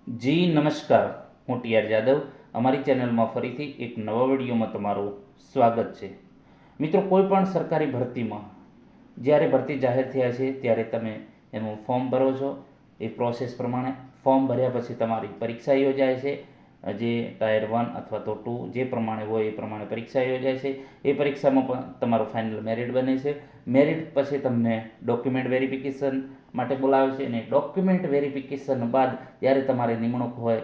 જી નમસ્કાર, હું ટીઆર જાદવ. અમારી ચેનલમાં ફરીથી એક નવા વિડીયોમાં તમારું સ્વાગત છે. મિત્રો, કોઈ પણ સરકારી ભરતીમાં જ્યારે ભરતી જાહેર થયા છે ત્યારે તમે એનું ફોર્મ ભરો છો. એ પ્રોસેસ પ્રમાણે ફોર્મ ભર્યા પછી તમારી પરીક્ષા યોજાય છે. જે ટાયર 1 અથવા તો 2 જે પ્રમાણે હોય એ પ્રમાણે પરીક્ષા યોજાય છે. એ પરીક્ષામાં પણ તમારું ફાઇનલ મેરિટ બને છે. મેરિટ પછી તમને ડોક્યુમેન્ટ વેરિફિકેશન માટે બોલાવે છે, અને ડોક્યુમેન્ટ વેરિફિકેશન બાદ જ્યારે તમારે નિમણૂક હોય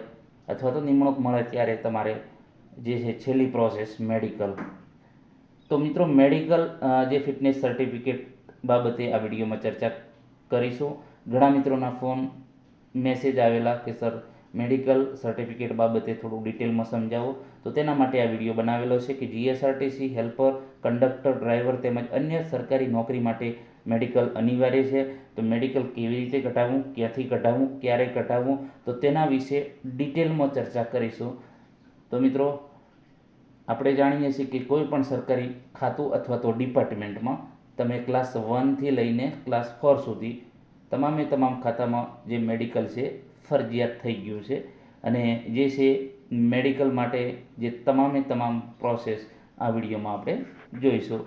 અથવા તો નિમણૂક મળે ત્યારે તમારે જે છે છેલ્લી પ્રોસેસ મેડિકલ. તો મિત્રો, મેડિકલ જે ફિટનેસ સર્ટિફિકેટ બાબતે આ વિડીયોમાં ચર્ચા કરીશું. ઘણા મિત્રોના ફોન મેસેજ આવેલા કે સર મેડિકલ સર્ટિફિકેટ બાબતે થોડું ડિટેલમાં સમજાવો, તો તેના માટે આ વિડીયો બનાવેલો છે કે જીએસઆરટીસી હેલ્પર, કંડક્ટર, ડ્રાઈવર તેમજ અન્ય સરકારી નોકરી માટે મેડિકલ અનિવાર્ય છે. તો મેડિકલ કેવી રીતે કઢાવવું, ક્યાંથી કઢાવવું, ક્યારે કઢાવવું, તો તેના વિશે ડિટેલમાં ચર્ચા કરીશું. તો મિત્રો, આપણે જાણીએ છીએ કે કોઈ પણ સરકારી ખાતું અથવા તો ડિપાર્ટમેન્ટમાં તમે ક્લાસ 1થી લઈને ક્લાસ 4 સુધી તમામે તમામ ખાતામાં જે મેડિકલ છે ફરજિયાત થઈ ગયું છે. અને જે છે મેડિકલ માટે જે તમામે તમામ પ્રોસેસ આ વિડીયોમાં આપણે જોઈશું.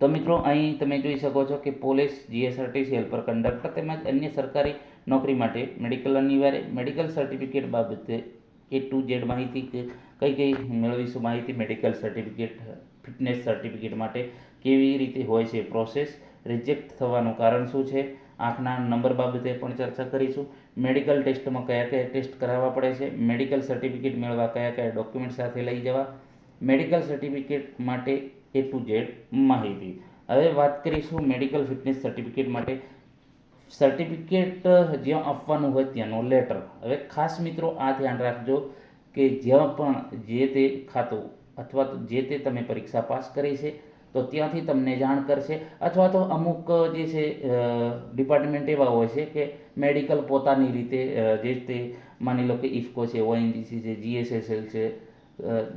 તો મિત્રો, અહીં તમે જોઈ શકો છો કે પોલીસ, જીએસઆરટીસી હેલ્પર, કંડક્ટર તેમજ અન્ય સરકારી નોકરી માટે મેડિકલ અનિવાર્ય. મેડિકલ સર્ટિફિકેટ બાબતે A to Z માહિતી કઈ કઈ મેળવીશું માહિતી મેડિકલ સર્ટિફિકેટ, ફિટનેસ સર્ટિફિકેટ માટે કેવી રીતે હોય છે પ્રોસેસ, રિજેક્ટ થવાનું કારણ શું છે, આંખના નંબર બાબતે પણ ચર્ચા કરીશું. મેડિકલ ટેસ્ટમાં કયા કયા ટેસ્ટ કરાવવા પડે છે, મેડિકલ સર્ટિફિકેટ મેળવવા કયા કયા ડોક્યુમેન્ટ સાથે લઈ જવા, મેડિકલ સર્ટિફિકેટ માટે A to Z માહિતી. હવે વાત કરીશું મેડિકલ ફિટનેસ સર્ટિફિકેટ માટે. સર્ટિફિકેટ જ્યાં આપવાનું હોય ત્યાંનો લેટર. હવે ખાસ મિત્રો આ ધ્યાન રાખજો કે જ્યાં પણ જે તે ખાતું અથવા તો જે તે તમે પરીક્ષા પાસ કરી છે તો ત્યાંથી તમને જાણ કરશે, અથવા તો અમુક જે છે ડિપાર્ટમેન્ટ એવા હોય છે કે મેડિકલ પોતાની રીતે જે તે માની લો કે ઇફકો છે, ઓએનજીસી છે, જીએસએસએલ છે,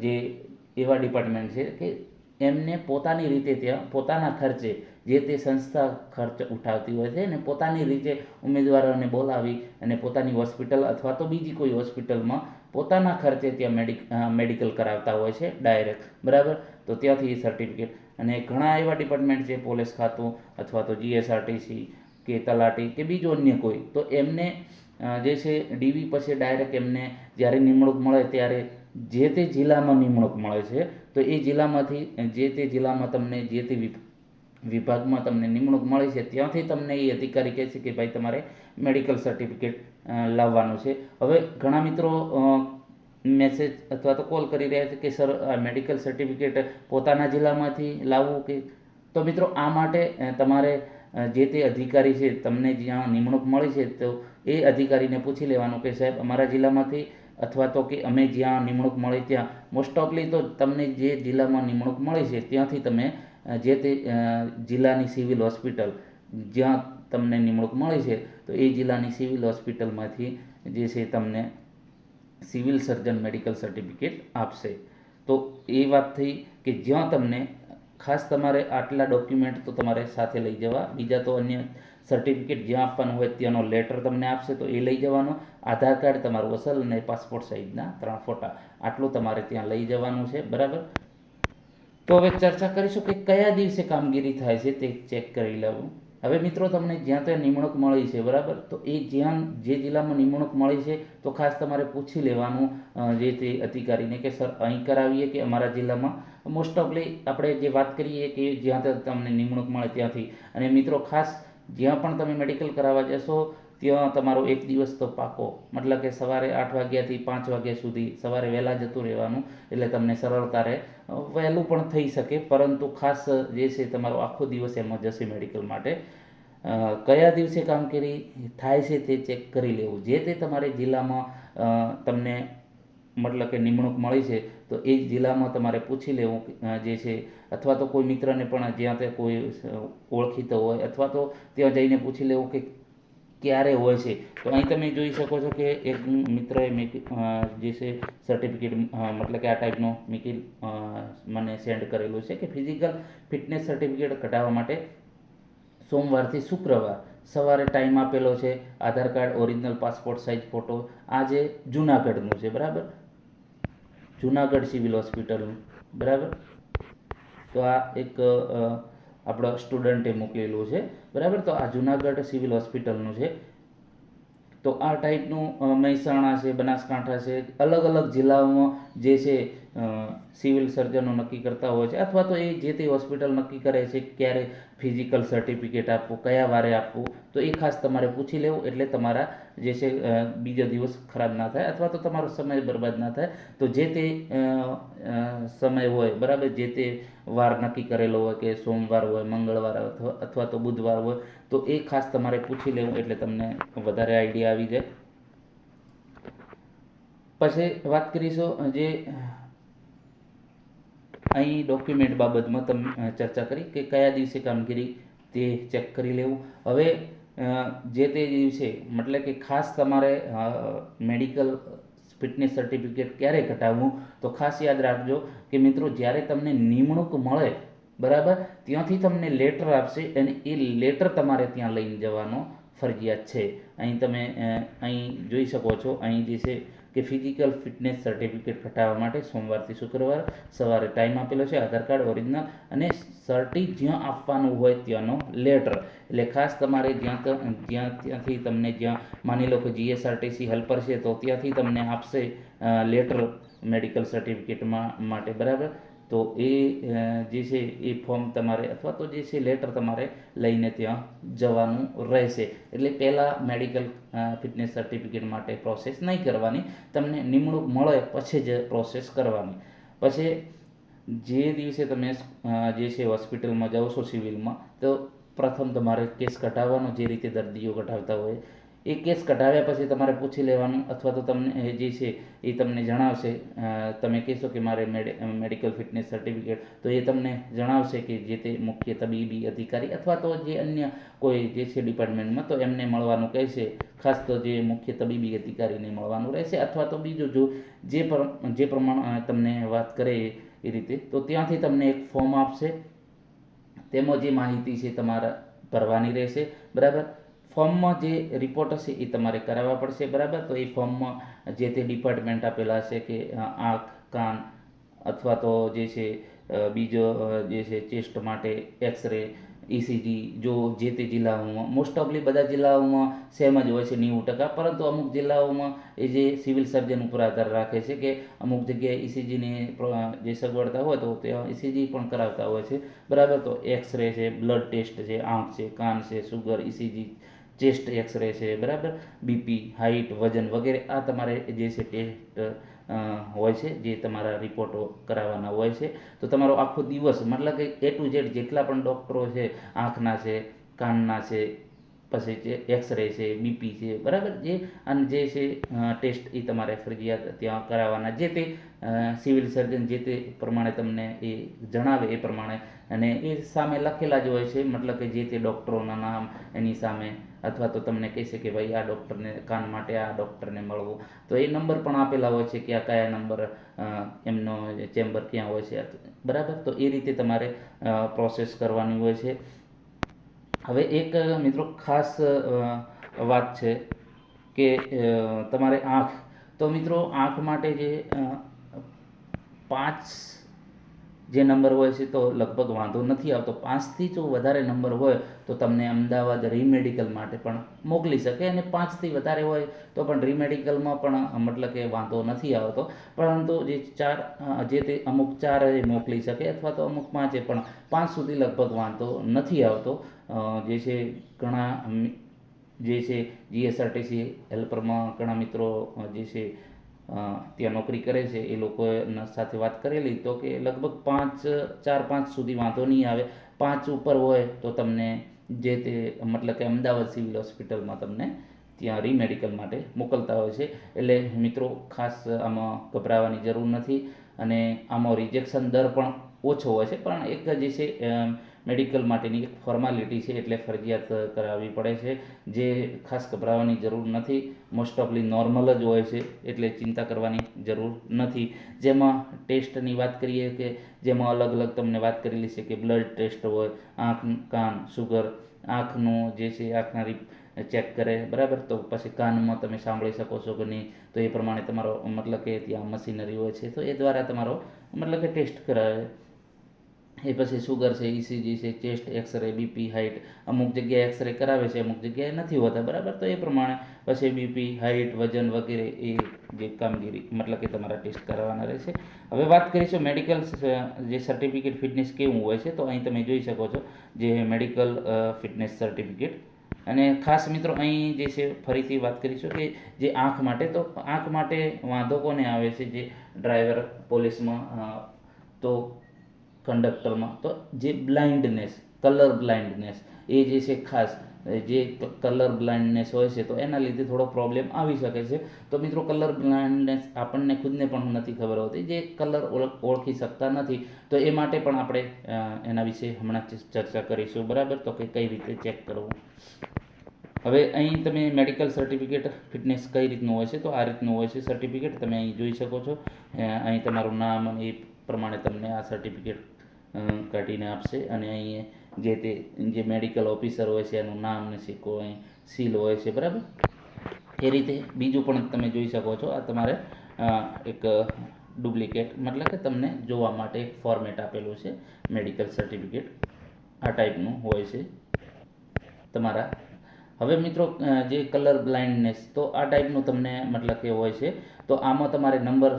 જે એવા ડિપાર્ટમેન્ટ છે કે એમને પોતાની રીતે ત્યાં પોતાના ખર્ચે જે તે સંસ્થા ખર્ચ ઉઠાવતી હોય છે, અને પોતાની રીતે ઉમેદવારોને બોલાવી અને પોતાની હોસ્પિટલ અથવા તો બીજી કોઈ હોસ્પિટલમાં પોતાના ખર્ચે ત્યાં મેડિકલ કરાવતા હોય છે ડાયરેક્ટ, બરાબર. તો ત્યાંથી એ સર્ટિફિકેટ. અને ઘણા એવા ડિપાર્ટમેન્ટ છે, પોલીસ ખાતું અથવા તો જીએસઆરટીસી કે તલાટી કે બીજો અન્ય કોઈ, તો એમને જે છે ડીવી પછી ડાયરેક્ટ એમને જ્યારે નિમણૂક મળે ત્યારે જે તે જિલ્લામાં નિમણૂક મળે છે. તો એ જિલ્લામાંથી જે તે જિલ્લામાં તમને જે તે વિભાગમાં તમને નિમણૂક મળી છે ત્યાંથી તમને એ અધિકારી કહે છે કે ભાઈ તમારે મેડિકલ સર્ટિફિકેટ લાવવાનું છે. હવે ઘણા મિત્રો મેસેજ અથવા તો કોલ કરી રહ્યા છે કે સર મેડિકલ સર્ટિફિકેટ પોતાના જિલ્લામાંથી લાવવું કે. તો મિત્રો, આ માટે તમારે જે તે અધિકારી છે તમને જ્યાં નિમણૂક મળી છે તો એ અધિકારીને પૂછી લેવાનું કે સાહેબ અમારા જિલ્લામાંથી, અથવા તો કે અમે જ્યાં નિમણૂક મળી ત્યાં મોસ્ટ ઓફલી તો તમને જે જિલ્લામાં નિમણૂક મળી છે ત્યાંથી તમે જે તે જિલ્લાની સિવિલ હોસ્પિટલ જ્યાં તમને નિમણૂક મળી છે તો એ જિલ્લાની સિવિલ હોસ્પિટલમાંથી જે છે તમને સિવિલ સર્જન મેડિકલ સર્ટિફિકેટ આપશે. તો એ વાત થઈ કે જ્યાં તમને ખાસ તમારે આટલા ડોક્યુમેન્ટ તો તમારે સાથે લઈ જવા. બીજા તો અન્ય સર્ટિફિકેટ જ્યાં આપવાનું હોય ત્યાંનો લેટર તમને આપશે તો એ લઈ જવાનો. આધાર કાર્ડ, તમારું અસલ અને પાસપોર્ટ સાઇઝના 3 ફોટા, આટલું તમારે ત્યાં લઈ જવાનું છે, બરાબર. તો હવે ચર્ચા કરીશું કે કયા દિવસે કામગીરી થાય છે તે ચેક કરી લેવું. હવે મિત્રો, તમને જ્યાં ત્યાં નિમણૂક મળી છે, બરાબર, તો એ જ્યાં જે જિલ્લામાં નિમણૂક મળી છે તો ખાસ તમારે પૂછી લેવાનું જે તે અધિકારીને કે સર અહીં કરાવીએ કે અમારા જિલ્લામાં. મોસ્ટ ઓફલી આપણે જે વાત કરીએ કે જ્યાં ત્યાં તમને નિમણૂક મળે ત્યાંથી. અને મિત્રો, ખાસ જ્યાં પણ તમે મેડિકલ કરાવવા જશો ત્યાં તમારો એક દિવસ તો પાકો, મતલબ કે સવારે 8 વાગ્યાથી 5 વાગ્યા સુધી સવારે વહેલા જતું રહેવાનું, એટલે તમને સરળતા રહે. વહેલું પણ થઈ શકે, પરંતુ ખાસ જે છે તમારો આખો દિવસ એમાં જશે મેડિકલ માટે. કયા દિવસે કામગીરી થાય છે તે ચેક કરી લેવું. જે તે તમારે જિલ્લામાં તમને મતલબ કે નિમણૂક મળી છે તો એ જિલ્લામાં તમારે પૂછી લેવું જે છે, અથવા તો કોઈ મિત્રને પણ જ્યાં ત્યાં કોઈ ઓળખીતો હોય અથવા તો ત્યાં જઈને પૂછી લેવું કે ક્યારે હોય છે. તો અહીં તમે જોઈ શકો છો કે એક મિત્રએ જે છે સર્ટિફિકેટ મતલબ કે આ ટાઈપનો મને સેન્ડ કરેલું છે કે ફિઝિકલ ફિટનેસ સર્ટિફિકેટ કઢાવવા માટે સોમવારથી શુક્રવાર સવારે ટાઈમ આપેલો છે, Aadhaar card, original passport size photo. આ જે જુનાગઢનું છે, બરાબર, જુનાગઢ સિવિલ હોસ્પિટલનું, બરાબર. તો આ એક આપણો સ્ટુડન્ટે મોકલેલું છે, બરાબર. તો આ જુનાગઢ સિવિલ હોસ્પિટલનું છે. તો આ ટાઈપનું મહેસાણા છે, બનાસકાંઠા છે, અલગ અલગ જિલ્લાઓમાં જે છે સિવિલ સર્જનો નક્કી કરતા હોય છે, અથવા તો એ જે તે હોસ્પિટલ નક્કી કરે છે ક્યારે ફિઝિકલ સર્ટિફિકેટ આપવું, કયા વારે આપવું. તો એ ખાસ તમારે પૂછી લેવું, એટલે તમારા જે છે બીજો દિવસ ખરાબ ના થાય, અથવા તો તમારો સમય બરબાદ ના થાય. તો જે તે સમય હોય, બરાબર, જે તે વાર નક્કી કરેલો હોય કે સોમવાર હોય, મંગળવાર અથવા તો બુધવાર હોય, તો એ ખાસ તમારે પૂછી લેવું, એટલે તમને વધારે આઈડિયા આવી જાય. પછી વાત કરીશું જે અહીં ડોક્યુમેન્ટ બાબતમાં તમે ચર્ચા કરી કે કયા દિવસે કામગીરી તે ચેક કરી લેવું. હવે જે તે દિવસે મતલબ કે ખાસ તમારે મેડિકલ ફિટનેસ સર્ટિફિકેટ ક્યારે કઢાવવું, તો ખાસ યાદ રાખજો કે મિત્રો, જ્યારે તમને નિમણૂક મળે, બરાબર, ત્યાંથી તમને લેટર આપશે, અને એ લેટર તમારે ત્યાં લઈને જવાનો ફરજિયાત છે. અહીં તમે અહીં જોઈ શકો છો, અહીં જે છે કે ફિઝિકલ ફિટનેસ સર્ટિફિકેટ કઢાવવા માટે સોમવારથી શુક્રવાર સવારે ટાઈમ આપેલો છે, આધાર કાર્ડ, ઓરિજિનલ અને સર્ટી જ્યાં આપવાનું હોય ત્યાંનો લેટર. એટલે ખાસ તમારે ત્યાંથી તમને જ્યાં માની લો કે GSRTC હેલ્પર છે, તો ત્યાંથી તમને આપશે લેટર મેડિકલ સર્ટિફિકેટમાં માટે, બરાબર. તો એ જે છે એ ફોર્મ તમારે અથવા તો જે છે લેટર તમારે લઈને ત્યાં જવાનું રહેશે. એટલે પહેલાં મેડિકલ ફિટનેસ સર્ટિફિકેટ માટે પ્રોસેસ નહીં કરવાની, તમને નિમણૂક મળે પછી જ પ્રોસેસ કરવાની. પછી જે દિવસે તમે જે છે હોસ્પિટલમાં જાઓ છો સિવિલમાં, તો પ્રથમ તમારે કેસ કઢાવવાનો, જે રીતે દર્દીઓ કઢાવતા હોય એ કેસ કઢાવ્યા પછી તમારે પૂછી લેવાનું, અથવા તો તમને જે છે એ તમને જણાવશે. તમે કહેશો કે મારે મેડિકલ ફિટનેસ સર્ટિફિકેટ, તો એ તમને જણાવશે કે જે તે મુખ્ય તબીબી અધિકારી અથવા તો જે અન્ય કોઈ જે છે ડિપાર્ટમેન્ટમાં, તો એમને મળવાનું કહેશે. ખાસ તો જે મુખ્ય તબીબી અધિકારીને મળવાનું રહેશે, અથવા તો બીજું જો જે પ્રમાણે તમને વાત કરે એ રીતે, તો ત્યાંથી તમને એક ફોર્મ આપશે. તેમાં જે માહિતી છે તમારે ભરવાની રહેશે, બરાબર. ફોર્મમાં જે રિપોર્ટ હશે એ તમારે કરાવવા પડશે, બરાબર. તો એ ફોર્મમાં જે તે ડિપાર્ટમેન્ટ આપેલા હશે કે આંખ, કાન, અથવા તો જે છે બીજો જે છે ચેસ્ટ માટે એક્સરે, ECG. જો જે તે જિલ્લાઓમાં, મોસ્ટ ઓફલી બધા જિલ્લાઓમાં સેમ જ હોય છે 90%, પરંતુ અમુક જિલ્લાઓમાં એ જે સિવિલ સર્જન ઉપર આધાર રાખે છે કે અમુક જગ્યાએ ECGની જે સગવડતા હોય તો ત્યાં ECG પણ કરાવતા હોય છે, બરાબર. તો એક્સરે છે, બ્લડ ટેસ્ટ છે, આંખ છે, કાન છે, સુગર, ECG, ચેસ્ટ એક્સરે છે, બરાબર, BP, હાઇટ, વજન વગેરે આ તમારે જે છે ટેસ્ટ હોય છે, જે તમારા રિપોર્ટો કરાવવાના હોય છે. તો તમારો આખો દિવસ, મતલબ કે A to Z જેટલા પણ ડૉક્ટરો છે, આંખના છે, કાનના છે, પછી જે એક્સરે છે, BP છે, બરાબર, અને જે છે ટેસ્ટ એ તમારે ફરજિયાત ત્યાં કરાવવાના, જે તે સિવિલ સર્જન જે તે પ્રમાણે તમને એ જણાવે એ પ્રમાણે. અને એ સામે લખેલા જ હોય છે, મતલબ કે જે તે ડૉક્ટરોના નામ એની સામે, અથવા તો તમને કહેશે કે ભાઈ આ ડૉક્ટરને કાન માટે આ ડૉક્ટરને મળવું, તો એ નંબર પણ આપેલા હોય છે કે આ કયા નંબર એમનો ચેમ્બર ક્યાં હોય છે, બરાબર. તો એ રીતે તમારે પ્રોસેસ કરવાની હોય છે. હવે એક મિત્રો ખાસ વાત છે કે તમારે આંખ, તો મિત્રો આંખ માટે જે 5 જે નંબર હોય છે તો લગભગ વાંધો નથી આવતો. 5થી જો વધારે નંબર હોય તો તમને અમદાવાદ રીમેડિકલ માટે પણ મોકલી શકે, અને 5થી વધારે હોય તો પણ રીમેડિકલમાં પણ મતલબ કે વાંધો નથી આવતો. પરંતુ જે તે અમુક 4 મોકલી શકે, અથવા તો અમુક 5, પણ 5 સુધી લગભગ વાંધો નથી આવતો. જે છે ઘણા જે છે GSRTC હેલ્પરમાં ઘણા મિત્રો જે છે ત્યાં નોકરી કરે છે, એ લોકો સાથે વાત કરેલી, તો કે લગભગ 4-5 સુધી વાંધો નહીં આવે. 5 ઉપર હોય તો તમને જે તે મતલબ કે અમદાવાદ સિવિલ હોસ્પિટલમાં તમને ત્યાં રીમેડિકલ માટે મોકલતા હોય છે. એટલે મિત્રો ખાસ આમાં ગભરાવાની જરૂર નથી, અને આમાં રિજેક્શન દર પણ ઓછો હોય છે. પણ એક જે છે મેડિકલ માટેની એક ફોર્માલિટી છે, એટલે ફરજિયાત કરાવવી પડે છે, જે ખાસ ગભરાવાની જરૂર નથી. મોસ્ટ ઓફલી નોર્મલ જ હોય છે, એટલે ચિંતા કરવાની જરૂર નથી. જેમાં ટેસ્ટની વાત કરીએ કે જેમાં અલગ અલગ તમને વાત કરેલી છે કે બ્લડ ટેસ્ટ હોય, આંખ, કાન, સુગર, આંખનું જે છે આંખના ચેક કરે, બરાબર. તો પછી કાનમાં તમે સાંભળી શકો છો કે નહીં, તો એ પ્રમાણે તમારો મતલબ કે ત્યાં મશીનરી હોય છે, તો એ દ્વારા તમારો મતલબ કે ટેસ્ટ કરાવે. એ પછી સુગર છે, ઇસીજી છે, ચેસ્ટ એક્સરે, બીપી, હાઇટ, અમુક જગ્યાએ એક્સરે કરાવે છે, અમુક જગ્યાએ નથી હોતા, બરાબર. તો એ પ્રમાણે પછી બીપી, હાઇટ, વજન વગેરે એ જે કામગીરી મતલબ કે તમારા ટેસ્ટ કરાવવાના રહેશે. હવે વાત કરીશું મેડિકલ જે સર્ટિફિકેટ ફિટનેસ કેવું હોય છે. તો અહીં તમે જોઈ શકો છો જે મેડિકલ ફિટનેસ સર્ટિફિકેટ. અને ખાસ મિત્રો અહીં જે છે ફરીથી વાત કરીશું કે જે આંખ માટે, તો આંખ માટે વાંધો કોને આવે છે, જે ડ્રાઈવર, પોલીસમાં, તો કંડક્ટરમાં, તો જે બ્લાઇન્ડનેસ, કલર બ્લાઇન્ડનેસ એ જે છે ખાસ જે કલર બ્લાઇન્ડનેસ હોય છે, તો એના લીધે થોડો પ્રોબ્લેમ આવી શકે છે. તો મિત્રો કલર બ્લાઇન્ડનેસ આપણને ખુદને પણ નથી ખબર હોતી, જે કલર ઓળખી શકતા નથી, તો એ માટે પણ આપણે એના વિશે હમણાં ચર્ચા કરીશું, બરાબર. તો કે કઈ રીતે ચેક કરવું. હવે અહીં તમે મેડિકલ સર્ટિફિકેટ ફિટનેસ કઈ રીતનું હોય છે, તો આ રીતનું હોય છે સર્ટિફિકેટ. તમે અહીં જોઈ શકો છો, અહીં તમારું નામ અને એ પ્રમાણે તમને આ સર્ટિફિકેટ કાઢીને આપશે. અને અહીં જે તે જે મેડિકલ ઓફિસર હોય છે એનું નામ ને સિક્કો અહીં સીલ હોય છે, બરાબર. એ રીતે બીજું પણ તમે જોઈ શકો છો. આ તમારે એક ડુપ્લિકેટ મતલબ કે તમને જોવા માટે એક ફોર્મેટ આપેલું છે, મેડિકલ સર્ટિફિકેટ આ ટાઈપનું હોય છે તમારા. હવે મિત્રો જે કલર બ્લાઇન્ડનેસ, તો આ ટાઈપનું તમને મતલબ કે હોય છે. તો આમાં તમારે નંબર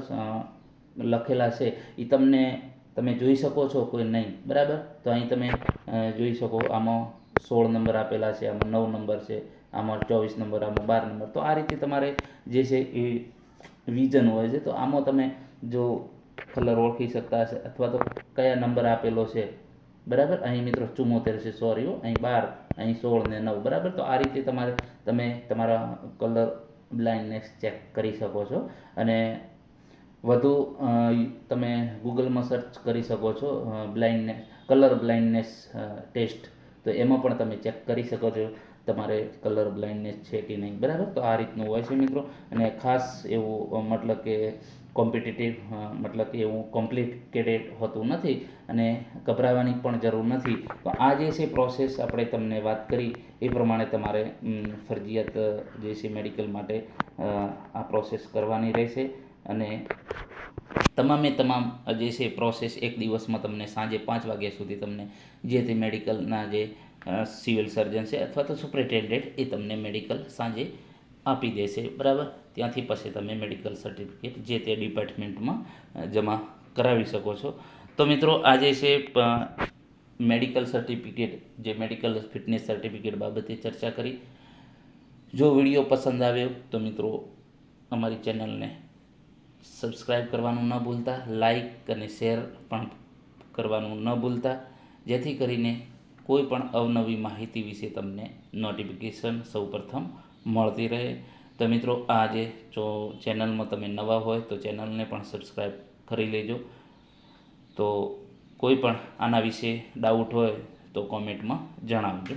લખેલા છે એ તમે જોઈ શકો છો કોઈ નહીં, બરાબર. તો અહીં તમે જોઈ શકો, આમાં 16 નંબર આપેલા છે, આમાં 9 નંબર છે, આમાં 24 નંબર, આમાં 12 નંબર. તો આ રીતે તમારે જે છે એ વિઝન હોય છે. તો આમાં તમે જો કલર ઓળખી શકતા હશે અથવા તો કયા નંબર આપેલો છે, બરાબર. અહીં મિત્રો 74 છે, સોરી, અહીં 12, અહીં 16 ને 9, બરાબર. તો આ રીતે તમે તમારા કલર બ્લાઇન્ડનેસ ચેક કરી શકો છો. અને વધુ તમે ગૂગલમાં સર્ચ કરી શકો છો કલર બ્લાઇન્ડનેસ ટેસ્ટ, તો એમાં પણ તમે ચેક કરી શકો છો તમારે કલર બ્લાઇન્ડનેસ છે કે નહીં, બરાબર. તો આ રીતનું હોય છે મિત્રો. અને ખાસ એવું મતલબ કે કોમ્પિટિટિવ મતલબ કે એવું કોમ્પ્લિકેટેડ હોતું નથી, અને ગભરાવાની પણ જરૂર નથી. તો આ જે છે પ્રોસેસ આપણે તમને વાત કરી એ પ્રમાણે તમારે ફરજિયાત જે છે મેડિકલ માટે આ પ્રોસેસ કરવાની રહેશે. અને તમામે તમામ જે છે પ્રોસેસ એક દિવસમાં તમને સાંજે 5 વાગ્યા સુધી તમને જે તે મેડિકલના જે સિવિલ સર્જન છે અથવા તો સુપ્રિન્ટેન્ડન્ટ એ તમને મેડિકલ સાંજે આપી દેશે, બરાબર. ત્યાંથી પછી તમે મેડિકલ સર્ટિફિકેટ જે તે ડિપાર્ટમેન્ટમાં જમા કરાવી શકો છો. તો મિત્રો આજે છે મેડિકલ સર્ટિફિકેટ, જે મેડિકલ ફિટનેસ સર્ટિફિકેટ બાબતે ચર્ચા કરી. જો વિડીયો પસંદ આવ્યો તો મિત્રો અમારી ચેનલને સબસ્ક્રાઈબ કરવાનું ન ભૂલતા, લાઈક અને શેર પણ કરવાનું ન ભૂલતા, જેથી કરીને કોઈ પણ અવનવી માહિતી વિશે તમને નોટિફિકેશન સૌપ્રથમ મળતી રહે. તો મિત્રો આજે જો ચેનલમાં તમે નવા હોય તો ચેનલને પણ સબસ્ક્રાઈબ કરી લેજો. તો કોઈ પણ આના વિશે ડાઉટ હોય તો કોમેન્ટમાં જણાવજો.